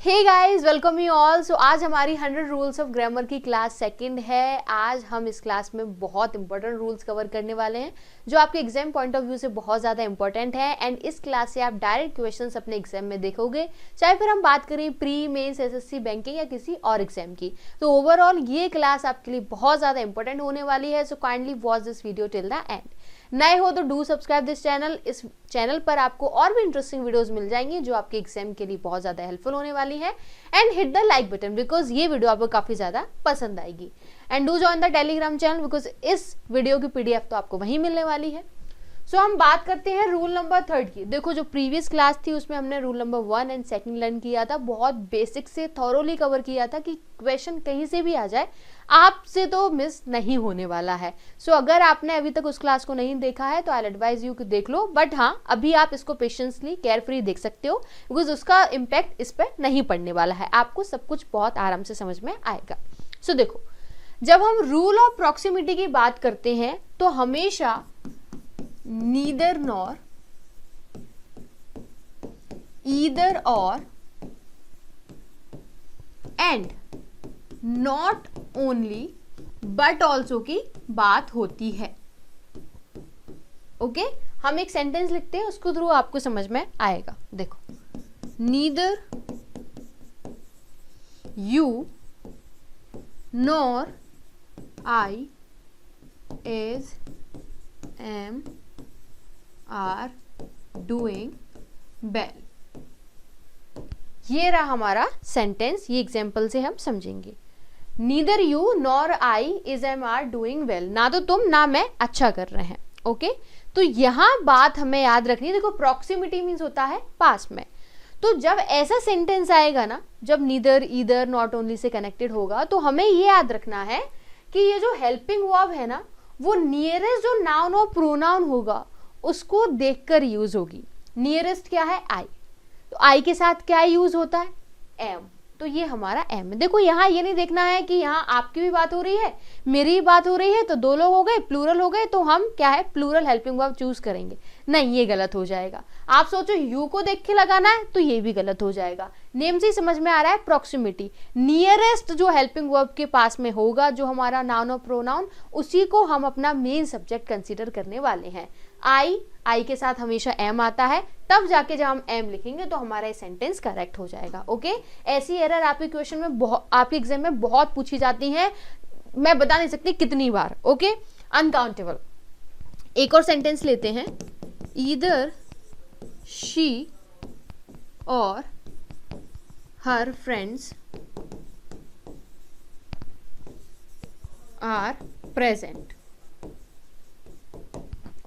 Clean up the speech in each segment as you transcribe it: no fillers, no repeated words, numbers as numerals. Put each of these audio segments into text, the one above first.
Hey guys, welcome you all. So आज हमारी 100 rules of grammar की क्लास सेकंड है। आज हम इस क्लास में बहुत इंपॉर्टेंट रूल्स कवर करने वाले हैं जो आपके एग्जाम पॉइंट ऑफ व्यू से बहुत ज़्यादा इंपॉर्टेंट है। एंड इस क्लास से आप डायरेक्ट क्वेश्चंस अपने एग्जाम में देखोगे, चाहे फिर हम बात करें प्री मेंस एसएससी बैंकिंग या किसी और एग्जाम की। तो ओवरऑल ये क्लास आपके लिए बहुत ज़्यादा इंपॉर्टेंट होने वाली है। So kindly watch this video till the end. नए हो तो डू सब्सक्राइब दिस चैनल। इस चैनल पर आपको और भी इंटरेस्टिंग वीडियोस मिल जाएंगी जो आपके एग्जाम के लिए बहुत ज़्यादा हेल्पफुल होने वाली है। And hit the like button because ये वीडियो आपको काफ़ी ज़्यादा पसंद आएगी। And do join the Telegram channel because इस वीडियो की पीडीएफ तो आपको वहीं मिलने वाली है। सो हम बात करते हैं रूल नंबर 3 की। देखो, जो प्रीवियस क्लास थी उसमें हमने रूल नंबर 1 एंड 2 लर्न किया था, बहुत बेसिक से थॉरोली कवर किया था कि क्वेश्चन कहीं से भी आ जाए आपसे तो मिस नहीं होने वाला है। सो अगर आपने अभी तक उस क्लास को नहीं देखा है तो आई एडवाइज यू कि देख लो, बट हाँ अभी आप इसको पेशेंसली केयरफ्री देख सकते हो बिकॉज उसका इम्पैक्ट इस पर नहीं पड़ने वाला है। आपको सब कुछ बहुत आराम से समझ में आएगा। सो देखो, जब हम रूल ऑफ प्रॉक्सिमिटी की बात करते हैं तो हमेशा neither nor, either or and not only but also की बात होती है। ओके, हम एक सेंटेंस लिखते हैं, उसको थ्रू आपको समझ में आएगा। देखो, neither you nor I is am are doing well। ये रहा हमारा सेंटेंस, ये एग्जाम्पल से हम समझेंगे। Neither you nor I is am are doing well, ना तो तुम ना मैं अच्छा कर रहे हैं। ओके, तो यहां बात हमें याद रखनी है। देखो, प्रॉक्सिमिटी मीन्स होता है पास में। तो जब ऐसा सेंटेंस आएगा ना, जब neither either not only say connected होगा, तो हमें ये याद रखना है कि ये जो हेल्पिंग वर्ब है ना, वो नियरेस्ट जो नाउन और प्रोनाउन होगा उसको देखकर यूज होगी। नियरेस्ट क्या है? आई। तो आई के साथ क्या यूज होता है? एम। तो ये हमारा एम है। देखो, यहाँ ये नहीं देखना है कि यहाँ आपकी भी बात हो रही है, मेरी भी बात हो रही है, तो दो लोग हो गए, प्लूरल हो गए, तो हम क्या है, प्लूरल हेल्पिंग वर्ब चूज करेंगे। नहीं, ये गलत हो जाएगा। आप सोचो यू को देख के लगाना है तो ये भी गलत हो जाएगा। नेम से समझ में आ रहा है, प्रॉक्सिमिटी नियरेस्ट जो हेल्पिंग वर्ब के पास में होगा, जो हमारा नाउन और प्रोनाउन, उसी को हम अपना मेन सब्जेक्ट कंसीडर करने वाले हैं। आई के साथ हमेशा एम आता है, तब जाके जब हम एम लिखेंगे तो हमारा ये सेंटेंस करेक्ट हो जाएगा। ओके, ऐसी एरर आपके क्वेश्चन में आपके एग्जाम में बहुत पूछी जाती है, मैं बता नहीं सकती कितनी बार। Okay, uncountable. एक और सेंटेंस लेते हैं, either she or her friends are present.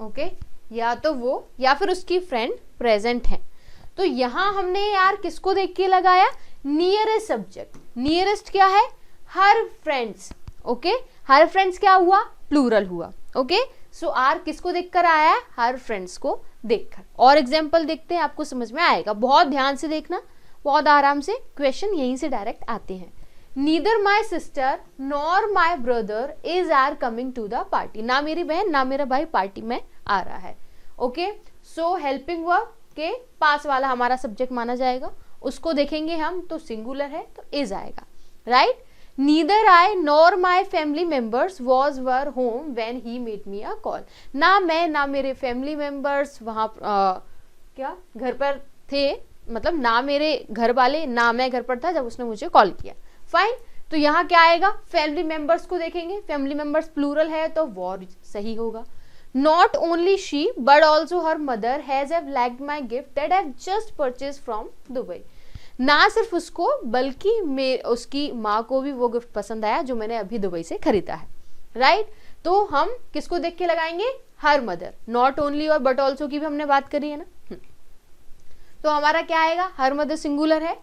Okay, या तो वो या फिर उसकी फ्रेंड प्रेजेंट है। तो यहां हमने यार किसको देख के लगाया? Nearest subject. नियरेस्ट क्या है? हर फ्रेंड्स। ओके, हर फ्रेंड्स क्या हुआ? प्लूरल हुआ। ओके, सो आर किसको देखकर आया है? हर फ्रेंड्स को देखकर। और एग्जाम्पल देखते हैं, आपको समझ में आएगा। बहुत ध्यान से देखना, बहुत आराम से, क्वेश्चन यहीं से डायरेक्ट आते हैं। Neither my sister nor my brother is are coming to the party। ना मेरी बहन ना मेरा भाई पार्टी में आ रहा है। ओके, सो हेल्पिंग वर्ब के पास वाला हमारा सब्जेक्ट माना जाएगा। उसको देखेंगे हम तो सिंगुलर है तो इज आएगा, right. Neither I nor my family members was were home when he made me a call. ना मैं ना मेरे फैमिली मेंबर्स वहां क्या घर पर थे, मतलब ना मेरे घर वाले ना मैं घर पर था जब उसने मुझे कॉल किया। फाइन, तो यहाँ क्या आएगा? फैमिली मेंबर्स को देखेंगे, फैमिली मेंबर्स प्लूरल है तो वॉर सही होगा। Not only she but also her mother has have liked my gift that have just purchase from Dubai. ना सिर्फ उसको बल्कि उसकी माँ को भी वो गिफ्ट पसंद आया जो मैंने अभी दुबई से खरीदा है, राइट। तो हम किसको देख के लगाएंगे? Her mother. नॉट ओनली और बट ऑल्सो की भी हमने बात करी है ना। तो हमारा क्या आएगा? हर मदर सिंगुलर है,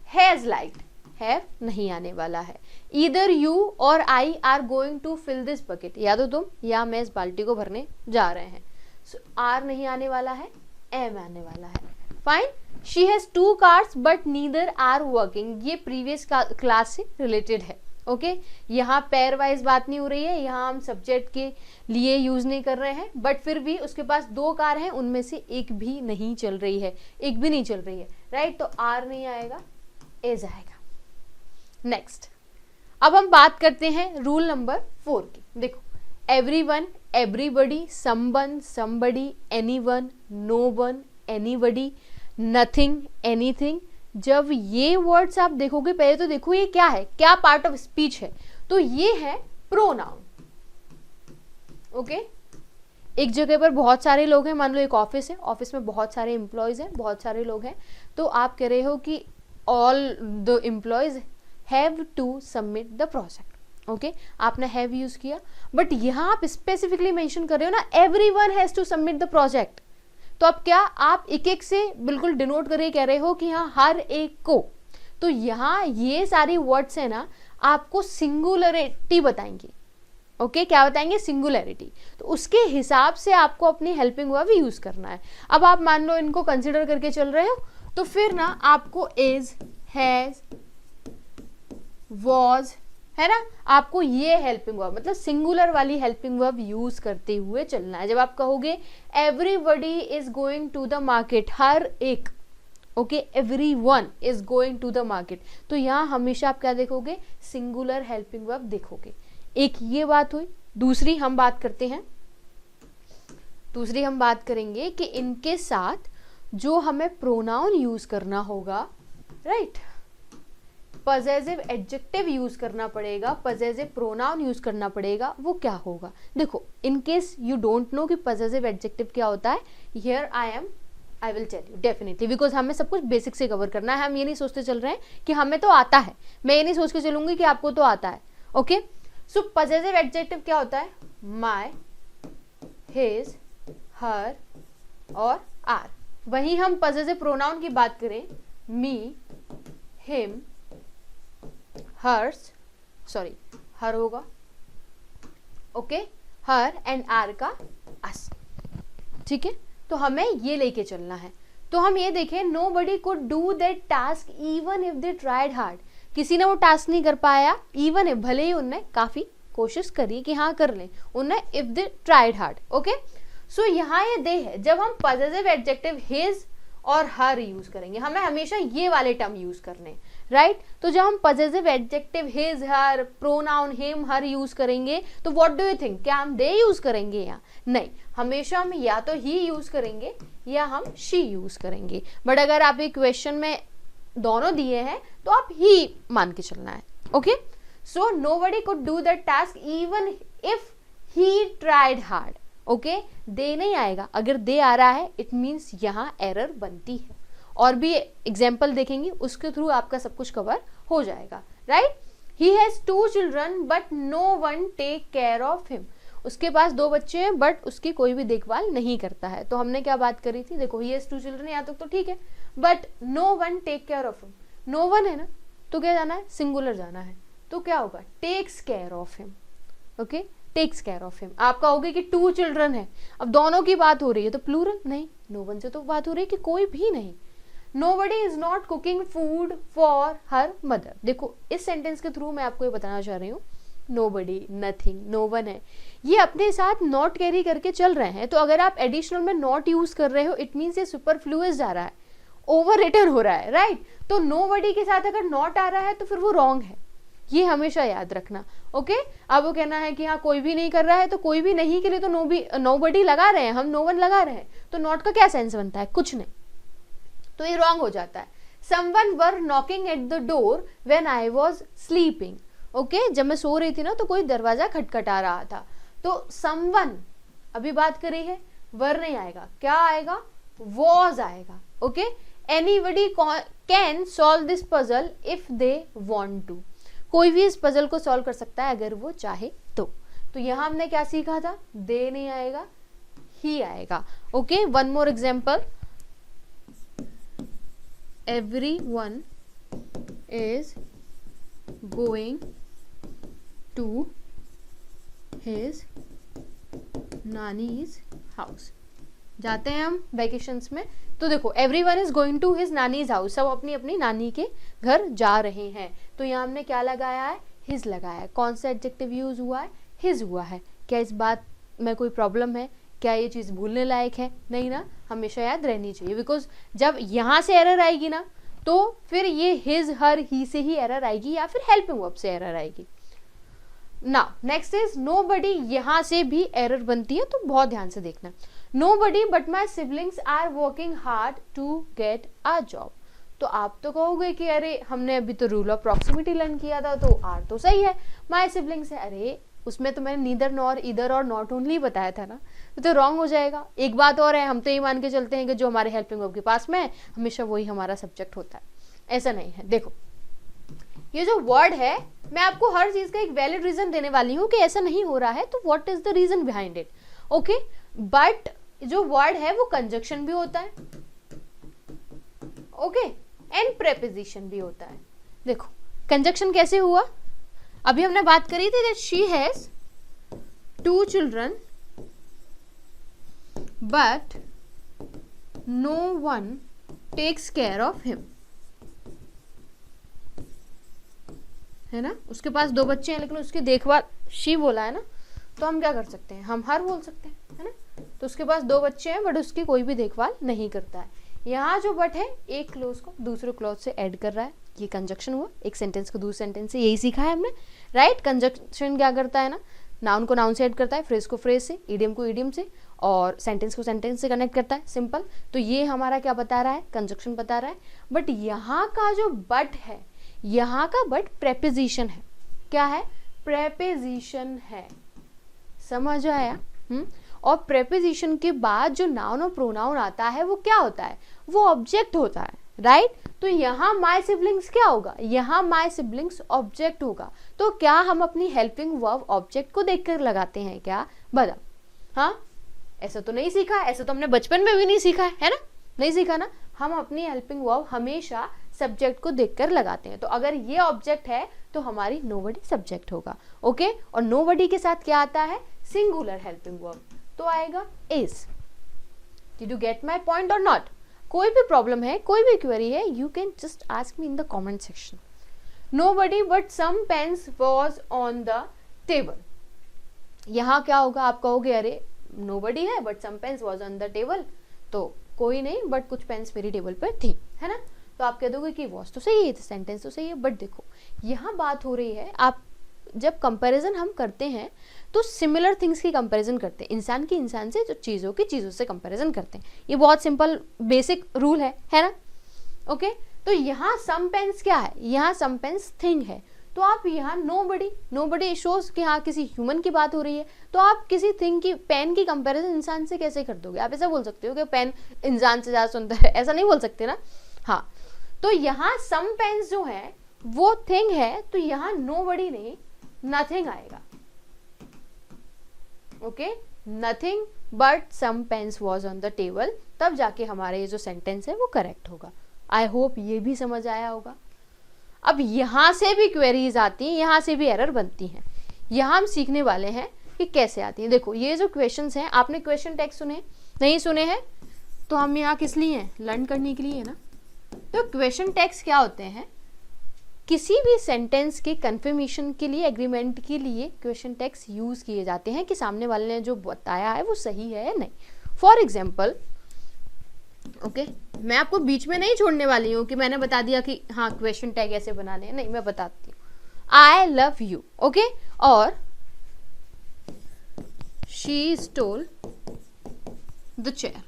हैज लाइक्ड, हैव नहीं आने वाला है। Either you or I are going to fill this bucket, या तो तुम या मैं इस बाल्टी को भरने जा रहे हैं। सो आर नहीं आने वाला है, एम आने वाला है। Fine, she has 2 cars but neither are working. ये प्रीवियस क्लास से रिलेटेड है। ओके, यहाँ पेयर वाइज बात नहीं हो रही है, यहाँ हम सब्जेक्ट के लिए यूज नहीं कर रहे हैं, बट फिर भी उसके पास 2 कार हैं, उनमें से एक भी नहीं चल रही है, एक भी नहीं चल रही है, राइट। तो आर नहीं आएगा, इज आएगा। नेक्स्ट, अब हम बात करते हैं रूल नंबर 4 की। देखो, everyone, everybody, someone, somebody, anyone, known, anybody, nothing, anything. जब ये वर्ड्स आप देखोगे, पहले तो देखो ये क्या है, क्या पार्ट ऑफ स्पीच है, तो ये है प्रोनाउन। ओके, एक जगह पर बहुत सारे लोग हैं, मान लो एक ऑफिस है, ऑफिस में बहुत सारे एम्प्लॉयज हैं, बहुत सारे लोग हैं, तो आप कह रहे हो कि all the employees have to submit the project. Okay, आपने हैव यूज किया, बट यहाँ आप स्पेसिफिकली मेंशन कर रहे हो ना, everyone has to submit the project. तो अब क्या आप एक एक से बिल्कुल डिनोट करके कह रहे हो कि हाँ हर एक को, तो यहाँ ये सारी वर्ड्स है ना आपको सिंगुलरिटी बताएंगे। ओके, क्या बताएंगे? सिंगुलरिटी। तो उसके हिसाब से आपको अपनी हेल्पिंग वर्ब यूज करना है। अब आप मान लो इनको कंसिडर करके चल रहे हो, तो फिर ना आपको इज, हैज, वॉज, है ना, आपको ये हेल्पिंग वर्ब मतलब सिंगुलर वाली हेल्पिंग वर्ब यूज करते हुए चलना है। जब आप कहोगे everybody is going to the market, हर एक, okay, everyone is going to the market, तो यहाँ हमेशा आप क्या देखोगे? सिंगुलर हेल्पिंग वर्ब देखोगे। एक ये बात हुई। दूसरी हम बात करते हैं, दूसरी हम बात करेंगे कि इनके साथ जो हमें प्रोनाउन यूज करना होगा, राइट, पजेसिव एडजेक्टिव यूज करना पड़ेगा, पजेसिव प्रोनाउन यूज करना पड़ेगा, वो क्या होगा? देखो, in case you don't know कि पजेसिव एडजेक्टिव क्या होता है, here I will tell you definitely, because हमें सब कुछ बेसिक से कवर करना है। हम ये नहीं सोचते चल रहे हैं कि हमें तो आता है, मैं ये नहीं सोच के चलूंगी कि आपको तो आता है। ओके, सो पजेसिव एडजेक्टिव क्या होता है? माय, हिज, हर और आर। वहीं हम पजेसिव प्रोनाउन की बात करें, मी, हिम, हर्स, सॉरी हर होगा, ओके, हर एंड आर का अस। ठीक है, तो हमें ये लेके चलना है। तो हम ये देखें, nobody could do that task even if they tried hard। किसी ने वो टास्क नहीं कर पाया, इवन इफ, भले ही उनने काफी कोशिश करी कि हाँ कर लें, उनने if they tried hard. Okay, so यहाँ ये दे है, जब हम पजेसिव एडजेक्टिव हिज और हर यूज करेंगे, हमें हमेशा ये वाले टर्म यूज करने, राइट। तो जब हम पजेसिव एडजेक्टिव हिज, हर, प्रोनाउन हिम, हर यूज करेंगे, तो व्हाट डू यू थिंक, क्या हम दे यूज करेंगे? यहाँ नहीं, हमेशा हम या तो ही यूज करेंगे या हम शी यूज करेंगे। बट अगर आप एक क्वेश्चन में दोनों दिए हैं तो आप ही मान के चलना है। Okay, so nobody could do that task even if he tried hard। Okay, they नहीं आएगा, अगर दे आ रहा है इट मीन्स यहाँ एरर बनती है। और भी एग्जाम्पल देखेंगे, उसके थ्रू आपका सब कुछ कवर हो जाएगा, right. He has 2 children but no one take care of him. उसके पास 2 बच्चे हैं बट उसकी कोई भी देखभाल नहीं करता है। तो हमने क्या बात करी थी? देखो, ही हैज 2 children, यहाँ तक तो ठीक है, but no one take care of him, no one है ना, तो क्या जाना है? सिंगुलर जाना है, तो क्या होगा? Takes care of him. Okay, takes care of him. आप कहोगे कि 2 children है, अब दोनों की बात हो रही है तो प्लूरल, नहीं, नो वन से तो बात हो रही है कि कोई भी नहीं। Nobody is not cooking food for her mother। देखो, इस सेंटेंस के थ्रू मैं आपको ये बताना चाह रही हूँ, nobody, nothing, no one है, ये अपने साथ नॉट कैरी करके चल रहे हैं। तो अगर आप एडिशनल में नॉट यूज कर रहे हो, इट मीन्स ये सुपरफ्लुअस जा रहा है, ओवर रिटन हो रहा है, राइट। तो nobody के साथ अगर नॉट आ रहा है तो फिर वो रॉन्ग है, ये हमेशा याद रखना। ओके, अब वो कहना है कि हाँ कोई भी नहीं कर रहा है, तो कोई भी नहीं के लिए तो nobody लगा रहे हैं हम, no one लगा रहे हैं, तो नॉट का क्या सेंस बनता है? कुछ नहीं, तो ये रॉन्ग हो जाता है। Someone were knocking at the door when I was sleeping। Okay, जब मैं सो रही थी ना तो कोई दरवाजा खटखटा रहा था। तो someone अभी बात करी है, वर नहीं आएगा, क्या आएगा? was आएगा। Okay, anybody can solve this puzzle if they want to। कोई भी इस पजल को सॉल्व कर सकता है अगर वो चाहे तो। यहाँ हमने क्या सीखा था? दे नहीं आएगा, ही आएगा। Okay, one more example, everyone is going to his nannies house. जाते हैं हम वेकेशंस में, तो देखो everyone is going to his nannies house, सब अपनी अपनी नानी के घर जा रहे हैं। तो यहाँ हमने क्या लगाया है? his लगाया है। कौन सा एडजेक्टिव यूज हुआ है? his हुआ है। क्या इस बात में कोई प्रॉब्लम है? क्या ये चीज़ भूलने लायक है? नहीं ना, हमेशा याद रहनी चाहिए, बिकॉज जब यहाँ से एरर आएगी ना तो फिर ये हिज हर ही से ही एरर आएगी या फिर हेल्पिंग वर्ब से एरर आएगी। नाउ नेक्स्ट इज नोबडी, यहां से भी एरर बनती है, तो बहुत ध्यान से देखना। Nobody but my siblings are working hard to get a job. तो आप तो कहोगे कि अरे हमने अभी तो रूल ऑफ प्रॉक्सिमिटी लर्न किया था, तो आर तो सही है, माई सिबलिंग्स है। अरे उसमें तो मैंने नीदर नॉर इधर और नॉट ओनली बताया था ना, तो रॉन्ग हो जाएगा। एक बात और है, हम तो ये मान के चलते हैं कि जो हमारे हेल्पिंग वर्ब के पास में है हमेशा वही हमारा सब्जेक्ट होता है, ऐसा नहीं है। देखो ये जो वर्ड है, मैं आपको हर चीज का एक वैलिड रीजन देने वाली हूँ कि ऐसा नहीं हो रहा है, तो what is the reason behind it. Okay, but जो वर्ड है वो कंजक्शन भी होता है, ओके, एंड प्रेपोजिशन भी होता है। देखो कंजक्शन कैसे हुआ, अभी हमने बात करी थी that she has 2 children but no one takes care of him, है ना, उसके पास 2 बच्चे हैं लेकिन उसकी देखभाल, शी बोला है ना, तो हम क्या कर सकते हैं, हम हर बोल सकते हैं, है ना। तो उसके पास 2 बच्चे हैं बट उसकी कोई भी देखभाल नहीं करता है। यहाँ जो बट है एक क्लोज को दूसरे क्लोज से ऐड कर रहा है, ये कंजक्शन हुआ। एक सेंटेंस को दूसरे सेंटेंस से, यही सीखा है हमने, राइट। कंजक्शन क्या करता है ना, नाउन को नाउन से ऐड करता है, फ्रेज को फ्रेज से, इडियम को इडियम से, और सेंटेंस को सेंटेंस से कनेक्ट करता है, सिंपल। तो ये हमारा क्या बता रहा है, कंजक्शन बता रहा है। बट यहाँ का जो बट है, यहाँ का बट प्रेपोजिशन है, क्या है, प्रेपोजिशन है, समझ आया। और प्रेपोजिशन के बाद जो नाउन और प्रोनाउन आता है वो क्या होता है, वो ऑब्जेक्ट होता है, राइट। तो यहाँ माई सिबलिंग्स क्या होगा, यहाँ माई सिबलिंग्स ऑब्जेक्ट होगा। तो क्या हम अपनी हेल्पिंग वर्ब ऑब्जेक्ट को देखकर लगाते हैं क्या, बताओ। हाँ, ऐसा तो नहीं सीखा, ऐसा तो हमने बचपन में भी नहीं सीखा है ना, नहीं सीखा ना। हम अपनी हेल्पिंग वर्ब हमेशा सब्जेक्ट को देखकर लगाते हैं। तो अगर ये ऑब्जेक्ट है तो हमारी नोबडी सब्जेक्ट होगा, ओके। और नोबडी के साथ क्या आता है, सिंगुलर हेल्पिंग वर्ब, तो आएगा is. Did you get my point और नॉट। कोई भी प्रॉब्लम है, कोई भी क्वेरी है, you can just ask me in the comment section. Nobody but some pens was on the table, यहाँ क्या होगा, आप कहोगे अरे नोबडी है but some pens was on the table, तो कोई नहीं बट कुछ पेन्स मेरी टेबल पर थी, है ना। तो आप कह दोगे कि वॉज तो सही है, सेंटेंस तो सही है, बट देखो यहाँ बात हो रही है, आप जब कंपैरिजन हम करते हैं तो सिमिलर थिंग्स की कंपैरिजन करते हैं, इंसान की इंसान से, जो चीज़ों की चीज़ों से कंपैरिजन करते हैं। ये बहुत सिंपल बेसिक रूल है ना, ओके। तो यहाँ सम पेन्स क्या है, यहाँ सम पेन्स थिंग है, तो आप यहाँ नोबडी शोज कि हाँ किसी ह्यूमन की बात हो रही है, तो आप किसी थिंग की, पेन की कंपैरिजन इंसान से कैसे कर दोगे। आप ऐसा बोल सकते हो कि पेन इंसान से ज़्यादा सुंदर है, ऐसा नहीं बोल सकते ना। हाँ, तो यहाँ सम पेन्स जो है वो थिंग है, तो यहाँ नोबडी नहीं नथिंग आएगा, okay. Nothing but some pens was on the table, तब जाके हमारा ये जो सेंटेंस है वो करेक्ट होगा। आई होप ये भी समझ आया होगा। अब यहाँ से भी क्वेरीज आती हैं, यहाँ से भी एरर बनती हैं, यहाँ हम सीखने वाले हैं कि कैसे आती हैं। देखो ये जो क्वेश्चंस हैं, आपने क्वेश्चन टैग सुने, नहीं सुने हैं, तो हम यहाँ किस लिए हैं, लर्न करने के लिए है ना। तो क्वेश्चन टैग्स क्या होते हैं, किसी भी सेंटेंस के कंफर्मेशन के लिए, एग्रीमेंट के लिए क्वेश्चन टैग्स यूज किए जाते हैं कि सामने वाले ने जो बताया है वो सही है या नहीं। फॉर एग्जाम्पल, ओके, मैं आपको बीच में नहीं छोड़ने वाली हूँ कि मैंने बता दिया कि हाँ क्वेश्चन टैग ऐसे बनाने हैं, नहीं, मैं बताती हूँ। आई लव यू, ओके, और शी स्टोल द चेयर,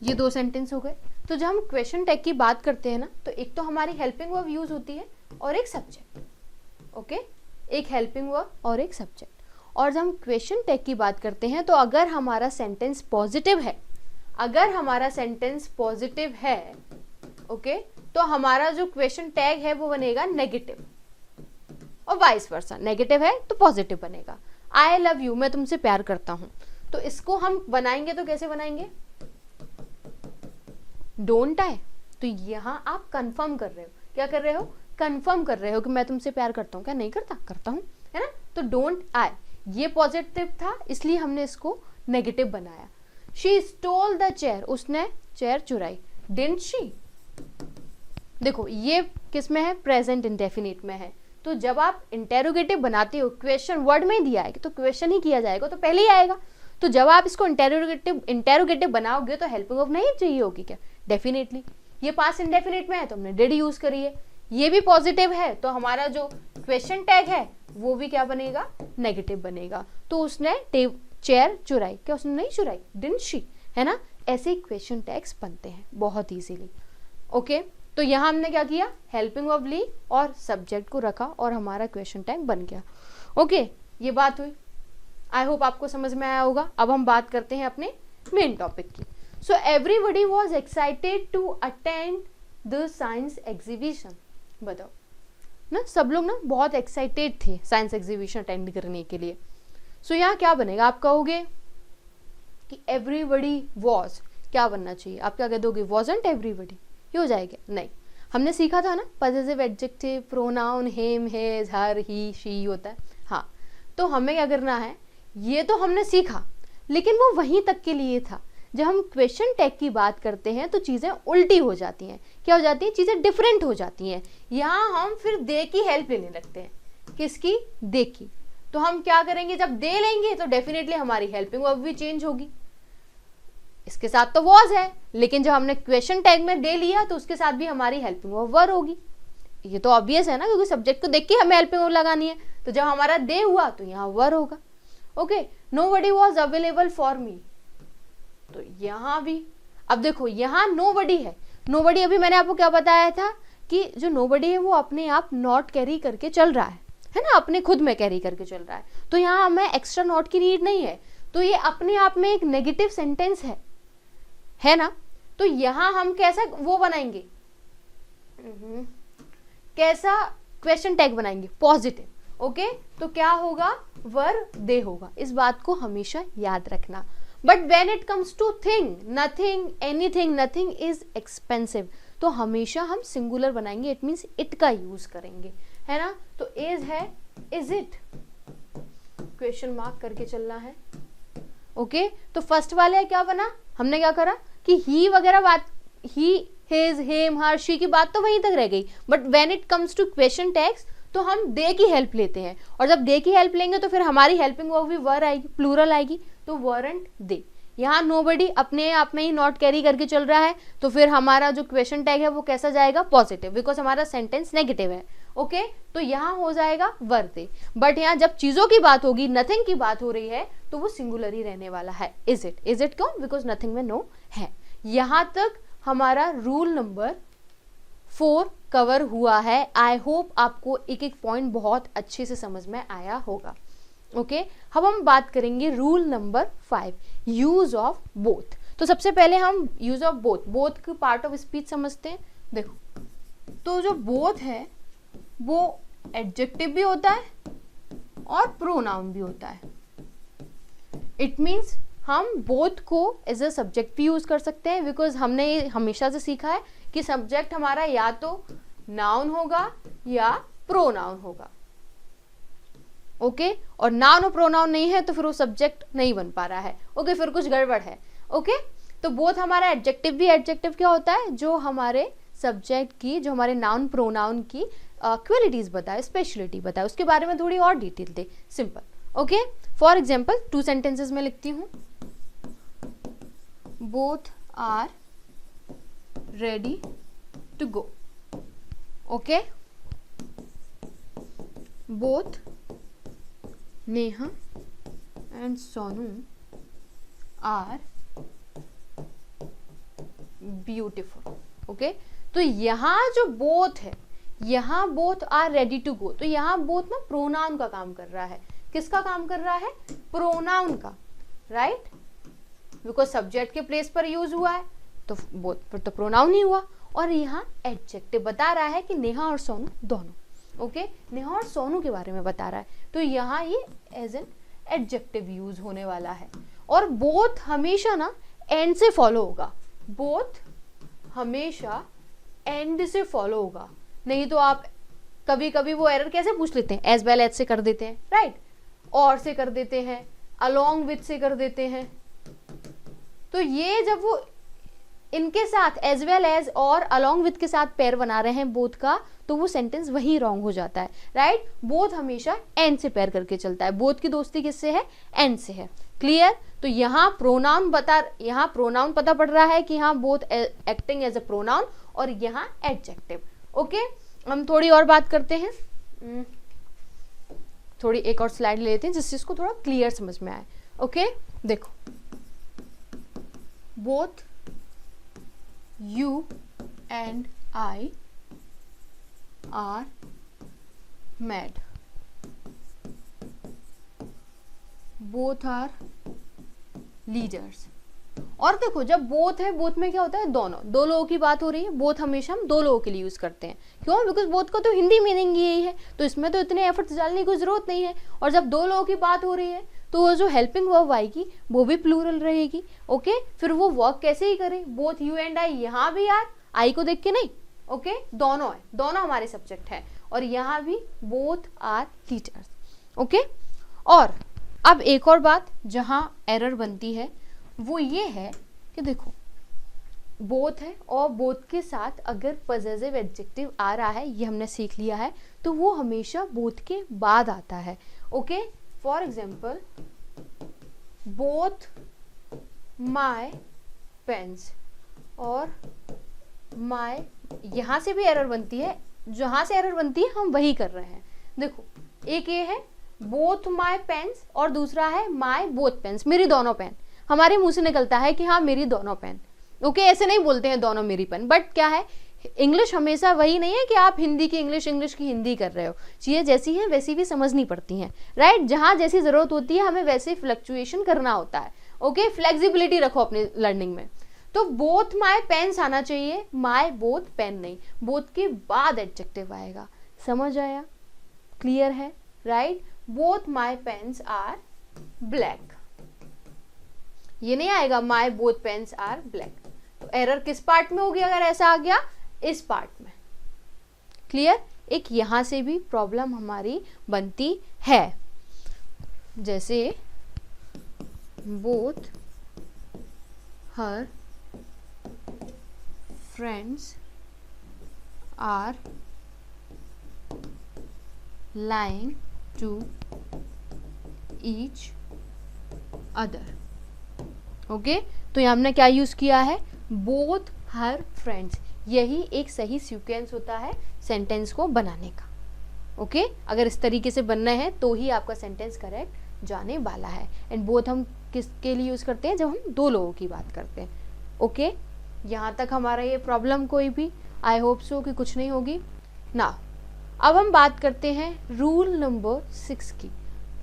ये 2 सेंटेंस हो गए। तो जब हम क्वेश्चन टैग की बात करते हैं ना, तो एक तो हमारी हेल्पिंग वर्ब यूज होती है और एक सब्जेक्ट, ओके, एक हेल्पिंग वर्ब और एक सब्जेक्ट। और जब हम क्वेश्चन टैग की बात करते हैं, तो अगर हमारा सेंटेंस पॉजिटिव है, अगर हमारा सेंटेंस पॉजिटिव है, ओके, तो हमारा जो क्वेश्चन टैग है वो बनेगा नेगेटिव, और वाइस वर्सा, नेगेटिव है तो पॉजिटिव बनेगा। आई लव यू, मैं तुमसे प्यार करता हूं, तो इसको हम बनाएंगे तो कैसे बनाएंगे, डोंट आई। तो यहाँ आप कंफर्म कर रहे हो, क्या कर रहे हो, कंफर्म कर रहे हो कि मैं तुमसे प्यार करता हूँ, क्या नहीं करता, करता हूँ, है ना। तो डोंट आई ये पॉजिटिव था, इसलिए हमने इसको नेगेटिव बनाया। शी स्टोल द चेयर, उसने चेयर चुराई, डिडंट शी। देखो ये किस में है, प्रेजेंट इंडेफिनिट में है। तो जब आप इंटेरोगेटिव बनाते हो, क्वेश्चन वर्ड में दिया है तो क्वेश्चन ही किया जाएगा, तो पहले ही आएगा। तो जब आप इसको इंटेरोगेटिव बनाओगे तो हेल्पिंग वर्ब नहीं चाहिए होगी क्या, डेफिनेटली। ये पास्ट इंडेफिनिट में है तो हमने डिड यूज करी है, ये भी पॉजिटिव है तो हमारा जो क्वेश्चन टैग है वो भी क्या बनेगा, नेगेटिव बनेगा। तो उसने चेयर चुराई, क्या उसने नहीं चुराई, डिडंट शी, है ना। ऐसे ही क्वेश्चन टैग्स बनते हैं बहुत इजीली। ओके, तो यहाँ हमने क्या किया, हेल्पिंग वर्ब ली और सब्जेक्ट को रखा और हमारा क्वेश्चन टैग बन गया। ओके, ये बात हुई, आई होप आपको समझ में आया होगा। अब हम बात करते हैं अपने मेन टॉपिक की। So everybody was excited to attend the science exhibition. बताओ ना, सब लोग ना बहुत एक्साइटेड थे साइंस एग्जीबिशन अटेंड करने के लिए। सो यहाँ क्या बनेगा, आप कहोगे कि एवरीबडी वॉज, क्या बनना चाहिए, आप क्या कह दोगे, वॉजंट एवरीबडी, ये हो जाएगा। नहीं, हमने सीखा था ना possessive adjective pronoun him his her he she होता है। हाँ, तो हमें क्या करना है, ये तो हमने सीखा लेकिन वो वहीं तक के लिए था। जब हम क्वेश्चन टैग की बात करते हैं तो चीज़ें उल्टी हो जाती हैं, क्या हो जाती है, चीज़ें डिफरेंट हो जाती हैं। यहाँ हम फिर दे की हेल्प लेने लगते हैं, किसकी, दे की। तो हम क्या करेंगे, जब दे लेंगे तो डेफिनेटली हमारी हेल्पिंग वर्ब भी चेंज होगी। इसके साथ तो वॉज है, लेकिन जब हमने क्वेश्चन टैग में दे लिया तो उसके साथ भी हमारी हेल्पिंग वर्ब वर होगी। ये तो ऑब्वियस है ना, क्योंकि सब्जेक्ट को देख के हमें हेल्पिंग वर्ब लगानी है। तो जब हमारा दे हुआ तो यहाँ वर होगा। Okay, nobody was available for me, तो यहाँ भी अब देखो यहाँ नोबडी है। नोबडी अभी मैंने आपको क्या बताया था कि जो नोबडी है वो अपने आप नॉट कैरी करके चल रहा है ना, अपने खुद में कैरी करके चल रहा है। तो यहाँ हमें एक्स्ट्रा नॉट की नीड नहीं है, तो ये अपने आप में एक नेगेटिव सेंटेंस है ना। तो यहाँ हम कैसा वो बनाएंगे, कैसा क्वेश्चन टैग बनाएंगे, पॉजिटिव। ओके, तो क्या होगा, वर दे होगा। इस बात को हमेशा याद रखना। But when it comes to thing, nothing, anything, nothing is expensive, तो हमेशा हम सिंगुलर बनाएंगे, इट मीन्स इट का यूज करेंगे, है ना। तो इज है, इज इट, क्वेश्चन मार्क करके चलना है। ओके, तो फर्स्ट वाले क्या बना, हमने क्या करा कि ही वगैरह बात, he his him her she की बात तो वहीं तक रह गई। But when it comes to question tags तो हम दे की हेल्प लेते हैं, और जब दे की हेल्प लेंगे तो फिर हमारी हेल्पिंग वर्ब भी वर आएगी, प्लूरल आएगी, तो वरंट दे। यहाँ नोबडी अपने आप में ही नॉट कैरी करके चल रहा है, तो फिर हमारा जो क्वेश्चन टैग है वो कैसा जाएगा, पॉजिटिव, बिकॉज हमारा सेंटेंस नेगेटिव है। ओके, तो यहाँ हो जाएगा वर दे। बट यहाँ जब चीजों की बात होगी, नथिंग की बात हो रही है, तो वो सिंगुलर ही रहने वाला है, इज इट। इज इट क्यों, बिकॉज नथिंग में नो है। यहाँ तक हमारा रूल नंबर 4 कवर हुआ है। आई होप आपको एक एक पॉइंट बहुत अच्छे से समझ में आया होगा। ओके, अब हम बात करेंगे rule number 5, use of both. तो सबसे पहले हम यूज ऑफ बोथ, बोथ की पार्ट ऑफ स्पीच समझते हैं। देखो, तो जो बोथ है वो एडजेक्टिव भी होता है और प्रोनाउन भी होता है। इट मीन्स हम बोथ को एज अ सब्जेक्ट भी यूज कर सकते हैं, बिकॉज हमने ये हमेशा से सीखा है कि सब्जेक्ट हमारा या तो नाउन होगा या प्रोनाउन होगा। ओके, और नाउन और प्रोनाउन नहीं है तो फिर वो सब्जेक्ट नहीं बन पा रहा है। ओके, फिर कुछ गड़बड़ है। ओके, तो बोथ हमारा एडजेक्टिव भी, एडजेक्टिव क्या होता है, जो हमारे सब्जेक्ट की, जो हमारे नाउन प्रोनाउन की क्वालिटीज बताए, स्पेशलिटी बताए, उसके बारे में थोड़ी और डिटेल दे, simple. Okay, for example 2 sentences में लिखती हूँ, both are ready to go. Okay, both Neha and Sonu are beautiful. Okay, तो यहाँ जो बोथ है, यहाँ both are ready to go, तो यहाँ बोथ ना प्रोनाउन का काम कर रहा है। किसका काम कर रहा है, प्रोनाउन का, राइट, बिकॉज सब्जेक्ट के प्लेस पर यूज हुआ है तो बोथ फिर तो प्रोनाउन ही हुआ। और यहाँ एडजेक्टिव बता रहा है कि नेहा और सोनू दोनों। ओके, नेहा और सोनू के बारे में बता रहा है, तो यहाँ ये एज एन एडजेक्टिव यूज होने वाला है। और बोथ हमेशा ना एंड से फॉलो होगा, बोथ हमेशा एंड से फॉलो होगा। नहीं तो आप कभी कभी वो एरर कैसे पूछ लेते हैं, एज वेल एज से कर देते हैं, राइट, और से कर देते हैं, अलोंग विथ से कर देते हैं। तो ये जब वो इनके साथ एज वेल एज और अलोंग विथ के साथ पेयर बना रहे हैं बोथ का, तो वो सेंटेंस वही रॉन्ग हो जाता है, राइट। बोथ हमेशा एंड से पेयर करके चलता है, बोथ की दोस्ती किससे है, एंड से है। क्लियर। तो यहाँ प्रोनाउन पता पड़ रहा है कि हाँ both acting as a pronoun, और यहाँ एडजेक्टिव। ओके, हम थोड़ी और बात करते हैं, थोड़ी एक और स्लाइड ले लेते हैं जिससे इसको थोड़ा क्लियर समझ में आए। ओके, देखो, both you and I are mad, both are leaders. और देखो, जब बोथ है, बोथ में क्या होता है, दोनों, दो लोगों की बात हो रही है। बोथ हमेशा हम दो लोगों के लिए यूज करते हैं, क्यों? बिकॉज बोथ का तो हिंदी मीनिंग यही है, तो इसमें तो इतने एफर्ट्स डालने की कोई जरूरत नहीं है। और जब दो लोगों की बात हो रही है तो वो जो हेल्पिंग वर्ब आएगी वो भी प्लूरल रहेगी। ओके, फिर वो वर्क कैसे ही करे, बोथ यू एंड आई, यहाँ भी यार आई को देख के नहीं, ओके, दोनों है, दोनों हमारे सब्जेक्ट है, और यहाँ भी बोथ आर टीचर्स। ओके, और अब एक और बात जहां एरर बनती है वो ये है कि देखो, बोथ है और बोथ के साथ अगर पजेसिव एडजेक्टिव आ रहा है, ये हमने सीख लिया है, तो वो हमेशा बोथ के बाद आता है। Okay, for example, both my pens और माई, यहां से भी एरर बनती है, जहां से एरर बनती है हम वही कर रहे हैं। देखो, एक ये है बोथ माई पेन्स और दूसरा है माई बोथ पेन्स, मेरी दोनों पेन। हमारे मुंह से निकलता है कि हाँ मेरी दोनों पेन। ओके, ऐसे नहीं बोलते हैं दोनों मेरी पेन, बट क्या है, इंग्लिश हमेशा वही नहीं है कि आप हिंदी की इंग्लिश, इंग्लिश की हिंदी कर रहे हो। चीजें जैसी हैं वैसी भी समझनी पड़ती हैं, राइट? जहां जैसी जरूरत होती है हमें वैसे फ्लक्चुएशन करना होता है। ओके, फ्लेक्सिबिलिटी रखो अपने लर्निंग में। तो बोथ माई पेन्स आना चाहिए, माई बोथ पेन नहीं, बोथ के बाद एडजेक्टिव आएगा। समझ आया? क्लियर है? Right? Both my pens are black, ये नहीं आएगा my both pens are black. तो एरर किस पार्ट में होगी अगर ऐसा आ गया? इस पार्ट में। क्लियर? एक यहां से भी प्रॉब्लम हमारी बनती है, जैसे both her friends are lying to each other। Okay, तो यहाँ हमने क्या यूज किया है? Both her friends. यही एक सही सीक्वेंस होता है सेंटेंस को बनाने का। ओके, अगर इस तरीके से बनना है तो ही आपका सेंटेंस करेक्ट जाने वाला है। एंड बोथ हम किसके लिए यूज करते हैं? जब हम दो लोगों की बात करते हैं। ओके, यहाँ तक हमारा ये प्रॉब्लम कोई भी, आई होप सो कि कुछ नहीं होगी ना। अब हम बात करते हैं रूल नंबर 6 की,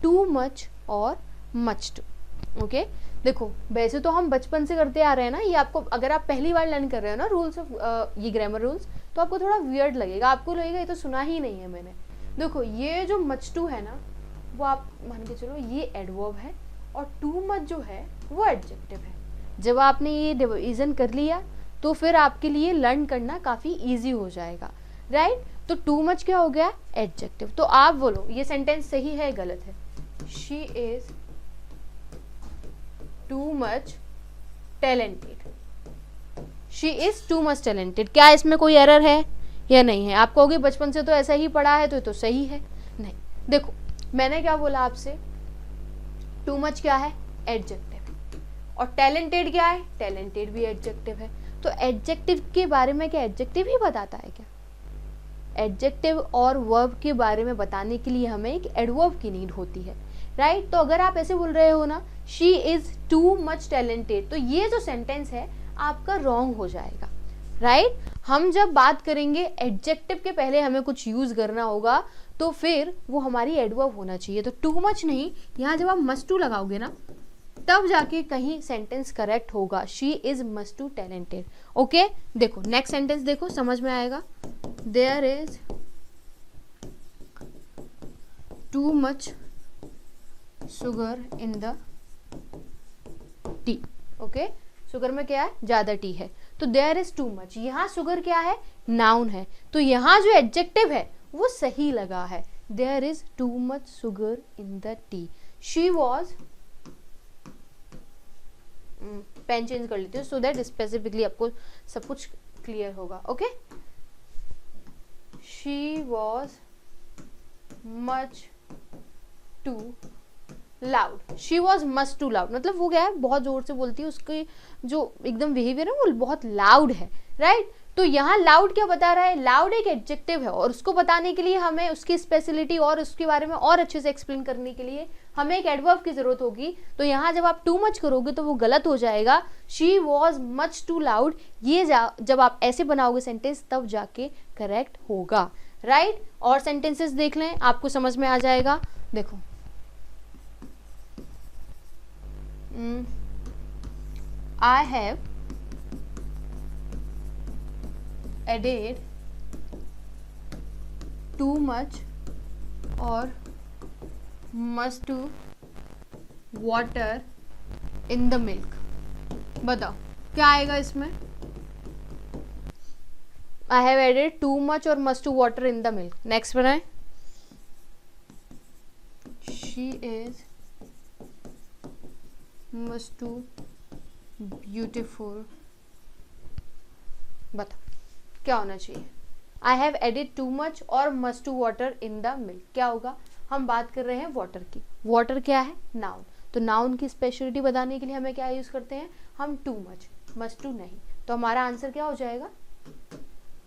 टू मच और मच टू। ओके, देखो, वैसे तो हम बचपन से करते आ रहे हैं ना, ये आपको अगर आप पहली बार लर्न कर रहे हो ना रूल्स ऑफ ये ग्रामर रूल्स, तो आपको थोड़ा वियर्ड लगेगा, आपको लगेगा ये तो सुना ही नहीं है मैंने। देखो, ये जो मच टू है ना, वो आप मान के चलो ये एडवर्ब है, और टू मच जो है वो एडजेक्टिव है। जब आपने ये डिवीजन कर लिया तो फिर आपके लिए लर्न करना काफ़ी ईजी हो जाएगा, राइट? तो टू मच क्या हो गया? एडजेक्टिव। तो आप बोलो ये सेंटेंस सही है गलत है? She is too much talented. She is too much talented. क्या इसमें कोई एरर है या नहीं है? आप कहोगे बचपन से तो ऐसा ही पढ़ा है तो सही है। नहीं, देखो मैंने क्या बोला आपसे, टू मच क्या है? एडजेक्टिव। और टैलेंटेड क्या है? टैलेंटेड भी एडजेक्टिव है। तो एडजेक्टिव के बारे में क्या एडजेक्टिव ही बताता है क्या? एडजेक्टिव और वर्ब के बारे में बताने के लिए हमें एक एडवर्ब की नीड होती है, राइट? तो अगर आप ऐसे बोल रहे हो ना, she is too much talented, तो ये जो सेंटेंस है आपका रॉन्ग हो जाएगा, राइट? हम जब बात करेंगे एडजेक्टिव के पहले हमें कुछ यूज करना होगा, तो फिर वो हमारी एडवर्ब होना चाहिए। तो टू मच नहीं, यहाँ जब आप मस्ट टू लगाओगे ना, तब जाके कहीं सेंटेंस करेक्ट होगा। She is must too talented. Okay, देखो नेक्स्ट सेंटेंस देखो, समझ में आएगा। There is too much sugar in the tea. Okay, sugar में क्या है? ज्यादा टी है, तो देयर इज टू मच। यहाँ शुगर क्या है? नाउन है, तो यहाँ जो एडजेक्टिव है वो सही लगा है। There is too much sugar in the tea. She was, pen change कर लेती हूँ सो दैट स्पेसिफिकली आपको सब कुछ क्लियर होगा। Okay, she was much too loud. She was much too loud मतलब वो क्या है? बहुत जोर से बोलती है, उसकी जो एकदम बिहेवियर है वो बहुत लाउड है, राइट? तो यहाँ लाउड क्या बता रहा है, लाउड एक एडजेक्टिव है और उसको बताने के लिए हमें उसकी स्पेशलिटी और उसके बारे में और अच्छे से एक्सप्लेन करने के लिए हमें एक एडवर्ब की जरूरत होगी। तो यहाँ जब आप टू मच करोगे तो वो गलत हो जाएगा, she was much too loud, ये जब आप ऐसे बनाओगे सेंटेंस तब जाके करेक्ट होगा, राइट। और सेंटेंसेस देख लें, आपको समझ में आ जाएगा। देखो I have added too much or much to water in the milk। बताओ क्या आएगा इसमें। I have added too much or much to water in the milk। Next बनाए, she is much too beautiful. बताओ क्या होना चाहिए। I have added too much और much too water in the milk, क्या होगा। हम बात कर रहे हैं वाटर की, वाटर क्या है, नाउन। तो नाउन की स्पेशलिटी बताने के लिए हमें क्या यूज करते हैं, हम टू मच टू नहीं। तो हमारा आंसर क्या हो जाएगा,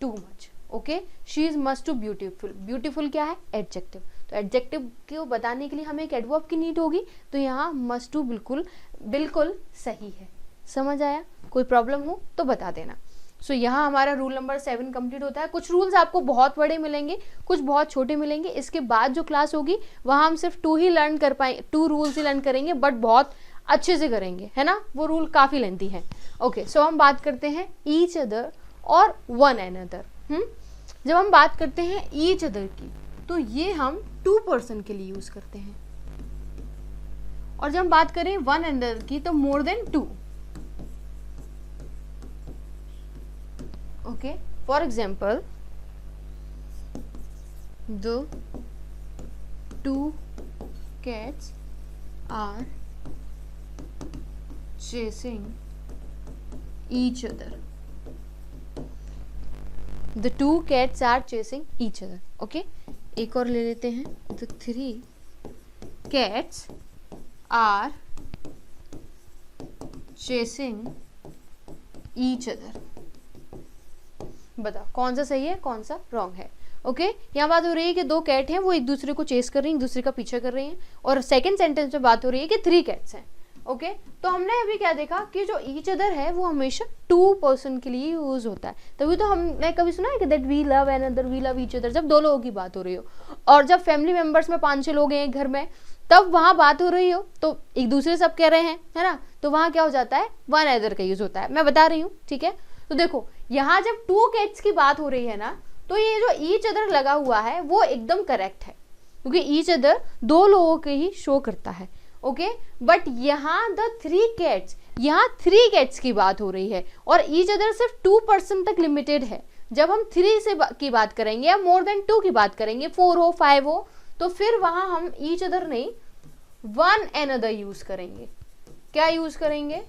too much. Okay, she is much too beautiful. Beautiful क्या है, एडजेक्टिव। तो एडजेक्टिव को बताने के लिए हमें एक एडवर्ब की नीड होगी, तो यहाँ मच टू बिल्कुल सही है। समझ आया, कोई प्रॉब्लम हो तो बता देना। सो यहाँ हमारा रूल नंबर 7 कंप्लीट होता है। कुछ रूल्स आपको बहुत बड़े मिलेंगे, कुछ बहुत छोटे मिलेंगे। इसके बाद जो क्लास होगी वहाँ हम सिर्फ 2 ही लर्न कर पाए, 2 रूल्स ही लर्न करेंगे, बट बहुत अच्छे से करेंगे, है ना। वो रूल काफ़ी लेंथी है। ओके, सो हम बात करते हैं ईच अदर और वन अनदर। जब हम बात करते हैं ईच अदर की, तो ये हम 2 पर्सन के लिए यूज करते हैं, और जब हम बात करें वन अनदर की तो more than 2। Okay, for example, the 2 cats are chasing each other. The 2 cats are chasing each other. Okay, एक और ले लेते हैं। The 3 cats are chasing each other। बताओ कौन सा सही है, कौन सा रॉन्ग है। ओके, यहाँ बात हो रही है कि 2 कैट हैं, वो एक दूसरे को चेस कर रही हैं, एक दूसरे का पीछा कर रही हैं। और सेकंड सेंटेंस में बात हो रही है कि 3 कैट्स हैं। ओके, तो हमने अभी क्या देखा कि जो ईच अदर है वो हमेशा 2 पर्सन के लिए यूज होता है। तभी तो हमने कभी सुना है कि that we love another, we love each other, जब 2 लोगों की बात हो रही हो। और जब फैमिली मेंबर्स में 5-6 लोग हैं घर में, तब वहां बात हो रही हो तो एक दूसरे सब कह रहे हैं, है ना, तो वहां क्या हो जाता है, वन अदर का यूज होता है। मैं बता रही हूँ, ठीक है। तो देखो यहाँ जब 2 कैट्स की बात हो रही है ना, तो ये जो ईच अदर लगा हुआ है वो एकदम करेक्ट है, क्योंकि ईच अदर 2 लोगों के ही शो करता है। ओके, बट यहाँ द 3 कैट्स, यहाँ 3 कैट्स की बात हो रही है और ईच अदर सिर्फ 2 पर्सन तक लिमिटेड है। जब हम 3 की बात करेंगे या मोर देन 2 की बात करेंगे, 4 हो 5 हो, तो फिर वहां हम ईच अदर नहीं वन अनदर यूज करेंगे। क्या यूज करेंगे,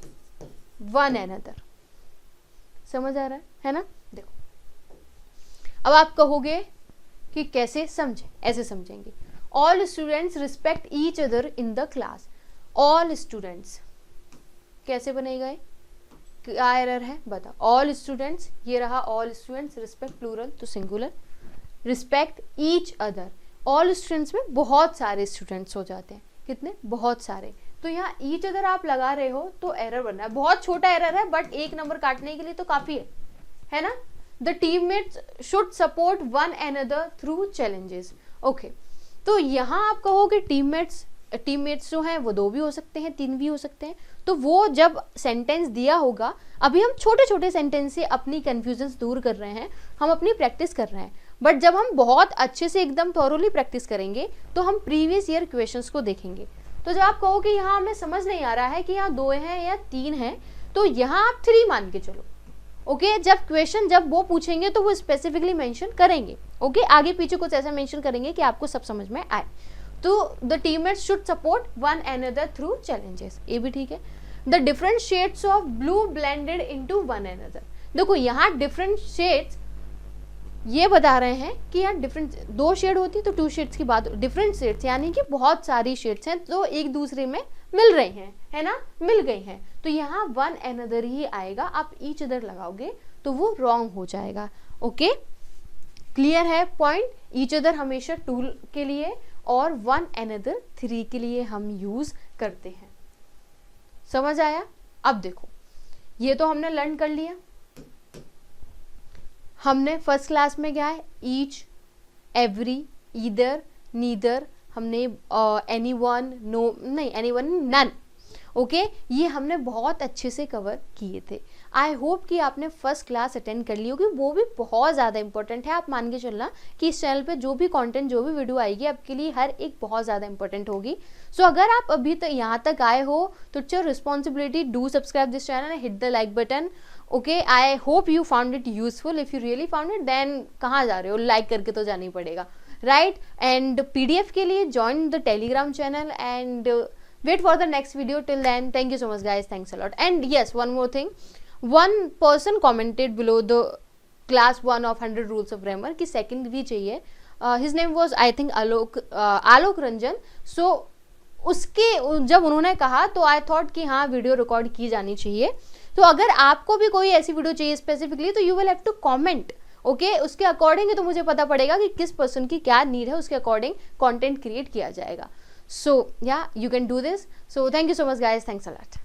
वन अनदर। समझ आ रहा है ना। देखो अब आप कहोगे कि कैसे समझे, ऐसे समझेंगे। All students respect each other in the class. All students कैसे बनेगा, क्या एरर है बताओ। ऑल स्टूडेंट्स, ये रहा ऑल स्टूडेंट्स, रिस्पेक्ट प्लूरल तो singular, respect each other. All students में बहुत सारे स्टूडेंट्स हो जाते हैं, कितने, बहुत सारे। तो यहाँ ईच अदर आप लगा रहे हो तो एरर बन रहा है, बहुत छोटा एरर है, बट 1 नंबर काटने के लिए तो काफी है ना। The teammates should support one another through challenges. Okay, तो यहाँ आप कहोगे टीममेट्स जो हैं वो 2 भी हो सकते हैं, 3 भी हो सकते हैं। तो वो जब सेंटेंस दिया होगा, अभी हम छोटे छोटे सेंटेंस से अपनी कंफ्यूजन दूर कर रहे हैं, हम अपनी प्रैक्टिस कर रहे हैं। बट जब हम बहुत अच्छे से एकदम थॉरोली प्रैक्टिस करेंगे तो हम प्रीवियस ईयर क्वेश्चंस को देखेंगे। तो जब आप कहो कि यहाँ हमें समझ नहीं आ रहा है कि यहाँ 2 हैं या 3 हैं, तो यहाँ आप 3 मान के चलो। ओके, जब क्वेश्चन जब वो पूछेंगे तो वो स्पेसिफिकली मेंशन करेंगे। ओके, आगे पीछे कुछ ऐसा मेंशन करेंगे कि आपको सब समझ में आए। तो the teammates should support one another through challenges, ये भी ठीक है। The different shades of blue blended into one another. देखो यहाँ डिफरेंट शेड्स ये बता रहे हैं कि यहाँ डिफरेंट 2 शेड होती तो 2 शेड्स की बात, डिफरेंट शेड्स यानी कि बहुत सारी शेड्स हैं तो एक दूसरे में मिल रही हैं, है ना, मिल गई हैं। तो यहाँ वन अनदर ही आएगा। आप ईच अदर लगाओगे तो वो रॉन्ग हो जाएगा। ओके, क्लियर है पॉइंट? ईच अदर हमेशा 2 के लिए और वन अनदर 3 के लिए हम यूज करते हैं। समझ आया? अब देखो, ये तो हमने लर्न कर लिया। हमने फर्स्ट क्लास में क्या है, ईच, एवरी, ईदर, नीदर, हमने एनी वन, नो नहीं, एनी वन, नन। ओके, ये हमने बहुत अच्छे से कवर किए थे। आई होप कि आपने फर्स्ट क्लास अटेंड कर ली होगी, वो भी बहुत ज़्यादा इंपॉर्टेंट है। आप मान के चलना कि इस चैनल पे जो भी कंटेंट, जो भी वीडियो आएगी आपके लिए हर एक बहुत ज़्यादा इंपॉर्टेंट होगी। सो अगर आप अभी तक यहाँ तक आए हो तो it's your responsibility, do subscribe this channel and hit the like button. Okay, I hope you found it useful. If you really found it then कहाँ जा रहे हो, लाइक करके तो जाना ही पड़ेगा, राइट? एंड PDF के लिए join the Telegram channel and wait for the next video. Till then, thank you so much guys, thanks a lot. And yes, one more thing, one person commented below the class 1 of 100 rules of grammar कि second भी चाहिए. His name was I think Alok Ranjan. So उसके जब उन्होंने कहा तो I thought कि हाँ वीडियो रिकॉर्ड की जानी चाहिए. तो अगर आपको भी कोई ऐसी वीडियो चाहिए स्पेसिफिकली तो you will have to comment. Okay, उसके अकॉर्डिंग ही तो मुझे पता पड़ेगा कि किस पर्सन की क्या नीड है, उसके अकॉर्डिंग कंटेंट क्रिएट किया जाएगा. So yeah, you can do this. So thank you so much guys, thanks a lot.